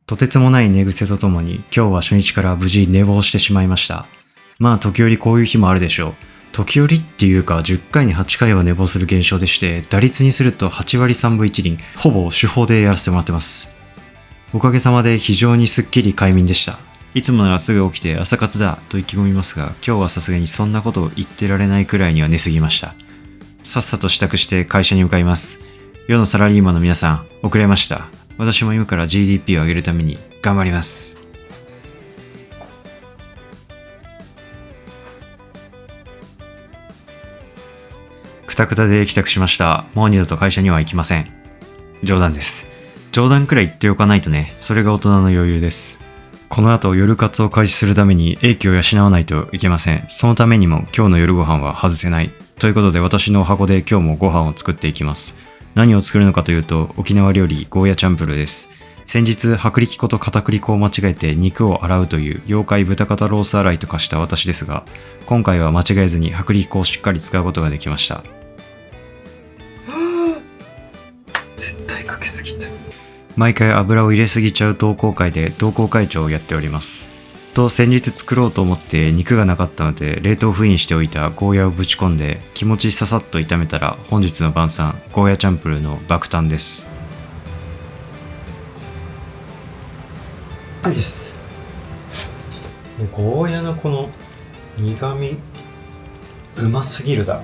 とてつもない寝癖とともに今日は初日から無事寝坊してしまいました。まあ時折こういう日もあるでしょう。時折っていうか10回に8回は寝坊する現象でして、打率にすると8割3分1厘、ほぼ主砲でやらせてもらってます。おかげさまで非常にすっきり快眠でした。いつもならすぐ起きて朝活だと意気込みますが、今日はさすがにそんなことを言ってられないくらいには寝すぎました。さっさと支度して会社に向かいます。世のサラリーマンの皆さん、遅れました。私も今から GDP を上げるために頑張ります。くたくたで帰宅しました。もう二度と会社には行きません。冗談です。冗談くらい言っておかないとね、それが大人の余裕です。この後夜活を開始するために英気を養わないといけません。そのためにも今日の夜ご飯は外せない。ということで私の箱で今日もご飯を作っていきます。何を作るのかというと、沖縄料理ゴーヤチャンプルーです。先日薄力粉と片栗粉を間違えて肉を洗うという妖怪豚肩ロース洗いと化した私ですが、今回は間違えずに薄力粉をしっかり使うことができました。絶対かけすぎた。毎回油を入れすぎちゃう同好会で同好会長をやっております。と先日作ろうと思って肉がなかったので冷凍封印しておいたゴーヤをぶち込んで気持ちささっと炒めたら、本日の晩餐ゴーヤチャンプルーの爆誕です。です。ゴーヤのこの苦味うますぎるだ。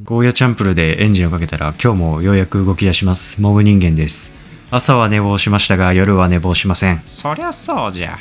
ゴーヤチャンプルーでエンジンをかけたら今日もようやく動き出します。モブ人間です。朝は寝坊しましたが夜は寝坊しません。そりゃそうじゃ。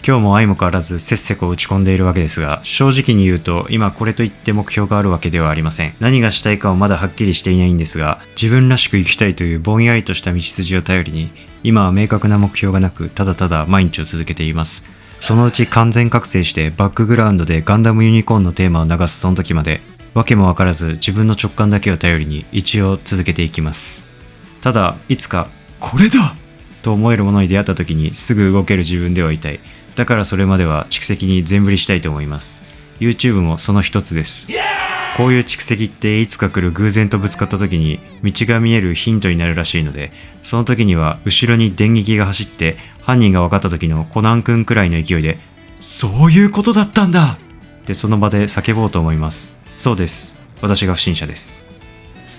今日も相も変わらずせっせこ打ち込んでいるわけですが、正直に言うと今これといって目標があるわけではありません。何がしたいかはまだはっきりしていないんですが、自分らしく生きたいというぼんやりとした道筋を頼りに、今は明確な目標がなく、ただただ毎日を続けています。そのうち完全覚醒してバックグラウンドでガンダムユニコーンのテーマを流すその時まで、わけもわからず自分の直感だけを頼りに一応続けていきます。ただいつかこれだと思えるものに出会った時にすぐ動ける自分ではいたい。だからそれまでは蓄積に全振りしたいと思います。 YouTube もその一つです。こういう蓄積っていつか来る偶然とぶつかった時に道が見えるヒントになるらしいので、その時には後ろに電撃が走って犯人が分かった時のコナン君くらいの勢いで、そういうことだったんだってその場で叫ぼうと思います。そうです。私が不審者です。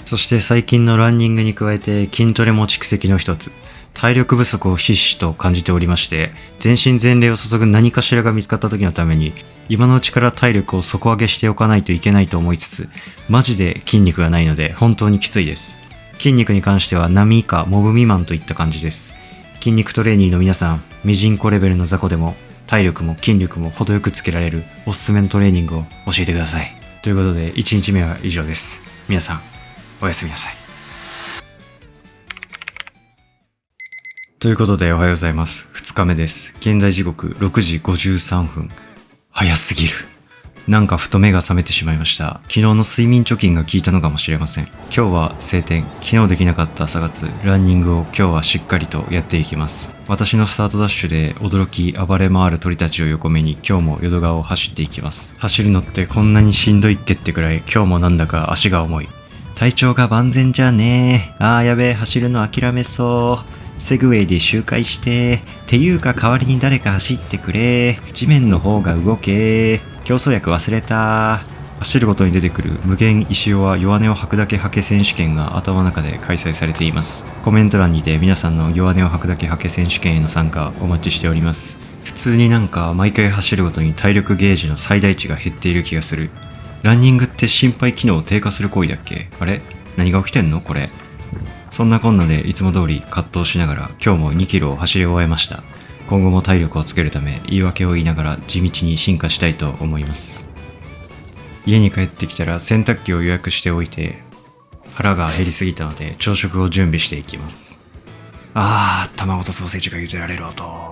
そして最近のランニングに加えて筋トレも蓄積の一つ。体力不足をひしひしと感じておりまして、全身全霊を注ぐ何かしらが見つかった時のために、今のうちから体力を底上げしておかないといけないと思いつつ、マジで筋肉がないので本当にきついです。筋肉に関しては波以下、モブ未満といった感じです。筋肉トレーニーの皆さん、ミジンコレベルの雑魚でも体力も筋力も程よくつけられるおすすめのトレーニングを教えてください。ということで1日目は以上です。皆さんおやすみなさい。ということでおはようございます。2日目です。現在時刻6時53分。早すぎる。なんかふと目が覚めてしまいました。昨日の睡眠貯金が効いたのかもしれません。今日は晴天。昨日できなかった朝活、ランニングを今日はしっかりとやっていきます。私のスタートダッシュで驚き暴れ回る鳥たちを横目に今日も淀川を走っていきます。走るのってこんなにしんどいっけってくらい今日もなんだか足が重い。体調が万全じゃねえ。やべえ、走るの諦めそう。セグウェイで周回して。っていうか代わりに誰か走ってくれ。地面の方が動け。競争薬忘れた。走るごとに出てくる無限石尾は弱音を吐くだけ吐け選手権が頭の中で開催されています。コメント欄にて皆さんの弱音を吐くだけ吐け選手権への参加お待ちしております。普通になんか毎回走るごとに体力ゲージの最大値が減っている気がする。ランニングって心肺機能低下する行為だっけ？あれ？何が起きてんのこれ。そんなこんなでいつも通り葛藤しながら今日も2キロを走り終えました。今後も体力をつけるため言い訳を言いながら地道に進化したいと思います。家に帰ってきたら洗濯機を予約しておいて、腹が減りすぎたので朝食を準備していきます。卵とソーセージが茹でられる音。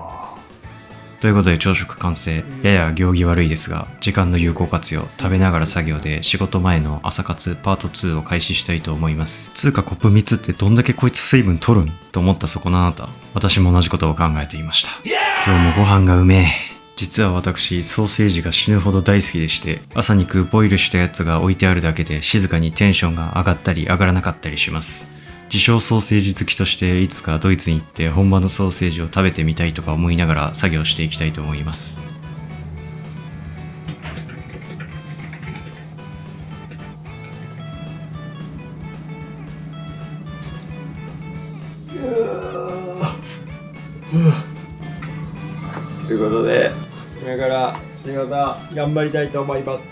ということで朝食完成。やや行儀悪いですが時間の有効活用、食べながら作業で仕事前の朝活パート2を開始したいと思います。つうかコップ3つってどんだけこいつ水分取るんと思ったそこのあなた、私も同じことを考えていました。今日もご飯がうめえ。実は私ソーセージが死ぬほど大好きでして、朝に食うボイルしたやつが置いてあるだけで静かにテンションが上がったり上がらなかったりします。自称ソーセージ好きとしていつかドイツに行って本場のソーセージを食べてみたいとか思いながら作業していきたいと思います。ということで今から仕事頑張りたいと思います。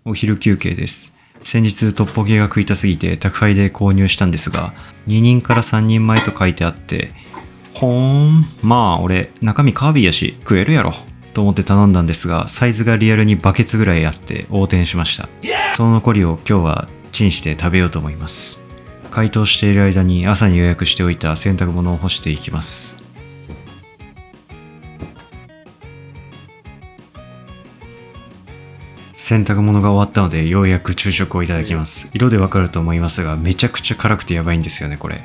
お昼休憩です。先日トッポギが食いたすぎて宅配で購入したんですが、2人から3人前と書いてあって、まあ俺中身カービィやし食えるやろと思って頼んだんですが、サイズがリアルにバケツぐらいあって横転しました。その残りを今日はチンして食べようと思います。解凍している間に朝に予約しておいた洗濯物を干していきます。洗濯物が終わったのでようやく昼食をいただきます。色でわかると思いますが、めちゃくちゃ辛くてやばいんですよねこれ。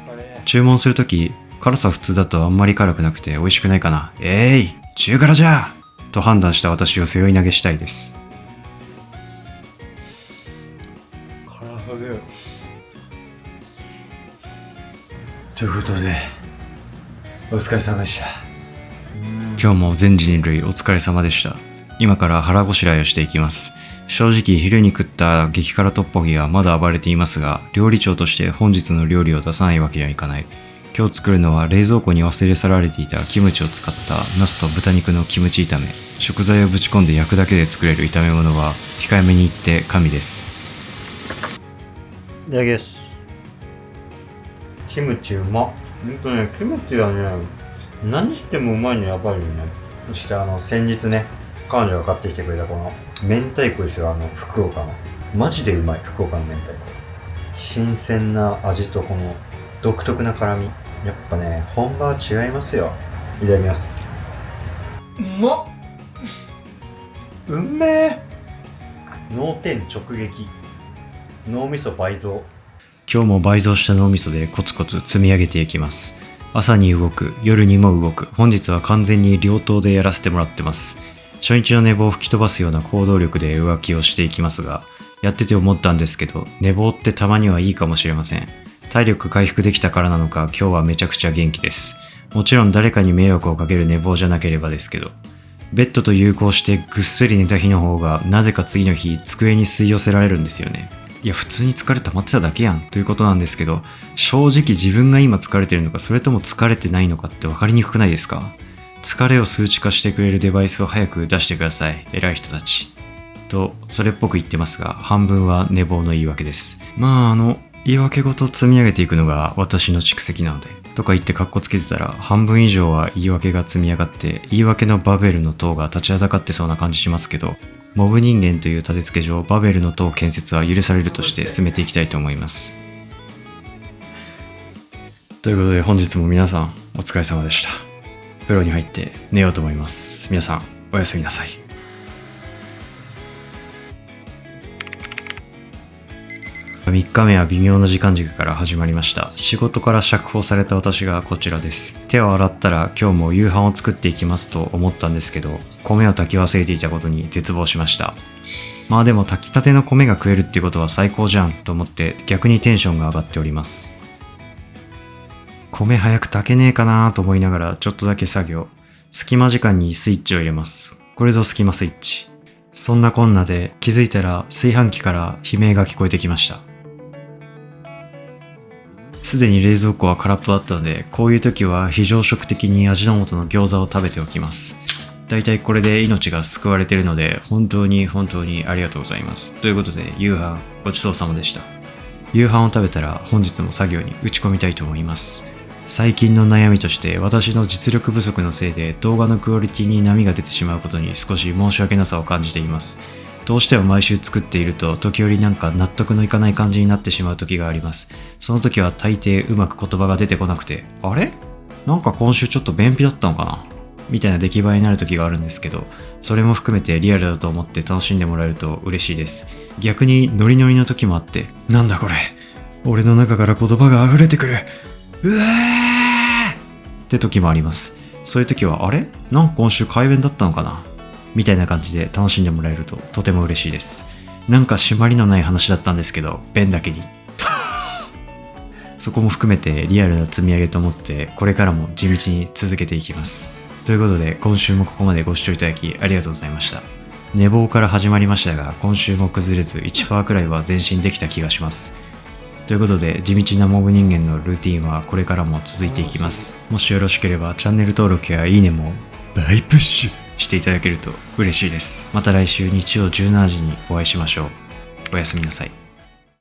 注文するとき辛さ普通だとあんまり辛くなくて美味しくないかな、中辛じゃと判断した私を背負い投げしたいです。ということでお疲れ様でした。今日も全人類お疲れ様でした。今から腹ごしらえをしていきます。正直昼に食った激辛トッポギはまだ暴れていますが、料理長として本日の料理を出さないわけにはいかない。今日作るのは冷蔵庫に忘れ去られていたキムチを使ったナスと豚肉のキムチ炒め。食材をぶち込んで焼くだけで作れる炒め物は控えめに言って神です。いただきます。キムチうまっ。キムチはね、何してもうまいのやばいよね。そして先日ね、彼女が買ってきてくれたこの明太子ですよ。福岡のマジでうまい福岡の明太子。新鮮な味とこの独特な辛み、やっぱね本場は違いますよ。いただきます。うまっ、うんめえ。脳天直撃、脳みそ倍増。今日も倍増した脳みそでコツコツ積み上げていきます。朝に動く、夜にも動く。本日は完全に両頭でやらせてもらってます。初日の寝坊を吹き飛ばすような行動力で浮気をしていきますが、やってて思ったんですけど、寝坊ってたまにはいいかもしれません。体力回復できたからなのか、今日はめちゃくちゃ元気です。もちろん誰かに迷惑をかける寝坊じゃなければですけど、ベッドと融合してぐっすり寝た日の方が、なぜか次の日机に吸い寄せられるんですよね。いや普通に疲れ溜まってただけやんということなんですけど、正直自分が今疲れてるのかそれとも疲れてないのかって分かりにくくないですか？疲れを数値化してくれるデバイスを早く出してください、偉い人たちとそれっぽく言ってますが、半分は寝坊の言い訳です。言い訳ごと積み上げていくのが私の蓄積なのでとか言ってカッコつけてたら、半分以上は言い訳が積み上がって言い訳のバベルの塔が立ちはだかってそうな感じしますけど、モブ人間という立て付け上バベルの塔建設は許されるとして進めていきたいと思います。ということで本日も皆さんお疲れ様でした。風呂に入って寝ようと思います。皆さんおやすみなさい。3日目は微妙な時間軸から始まりました。仕事から釈放された私がこちらです。手を洗ったら今日も夕飯を作っていきますと思ったんですけど、米を炊き忘れていたことに絶望しました。まあでも炊きたての米が食えるってことは最高じゃんと思って逆にテンションが上がっております。米早く炊けねえかなと思いながらちょっとだけ作業。隙間時間にスイッチを入れます。これぞ隙間スイッチ。そんなこんなで気づいたら炊飯器から悲鳴が聞こえてきました。すでに冷蔵庫は空っぽだったので、こういう時は非常食的に味の素の餃子を食べておきます。だいたいこれで命が救われているので、本当に本当にありがとうございます。ということで夕飯ごちそうさまでした。夕飯を食べたら本日も作業に打ち込みたいと思います。最近の悩みとして私の実力不足のせいで動画のクオリティに波が出てしまうことに少し申し訳なさを感じています。どうしても毎週作っていると時折なんか納得のいかない感じになってしまう時があります。その時は大抵うまく言葉が出てこなくて、あれ？なんか今週ちょっと便秘だったのかなみたいな出来栄えになる時があるんですけど、それも含めてリアルだと思って楽しんでもらえると嬉しいです。逆にノリノリの時もあって、なんだこれ、俺の中から言葉が溢れてくる、うわーって時もあります。そういう時はあれ？なんか今週快便だったのかなみたいな感じで楽しんでもらえるととても嬉しいです。なんか締まりのない話だったんですけど、便だけにそこも含めてリアルな積み上げと思ってこれからも地道に続けていきます。ということで今週もここまでご視聴いただきありがとうございました。寝坊から始まりましたが今週も崩れず 1% くらいは前進できた気がします。ということで地道なモブ人間のルーティンはこれからも続いていきます。もしよろしければチャンネル登録やいいねも大プッシュしていただけると嬉しいです。また来週日曜17時にお会いしましょう。おやすみなさい。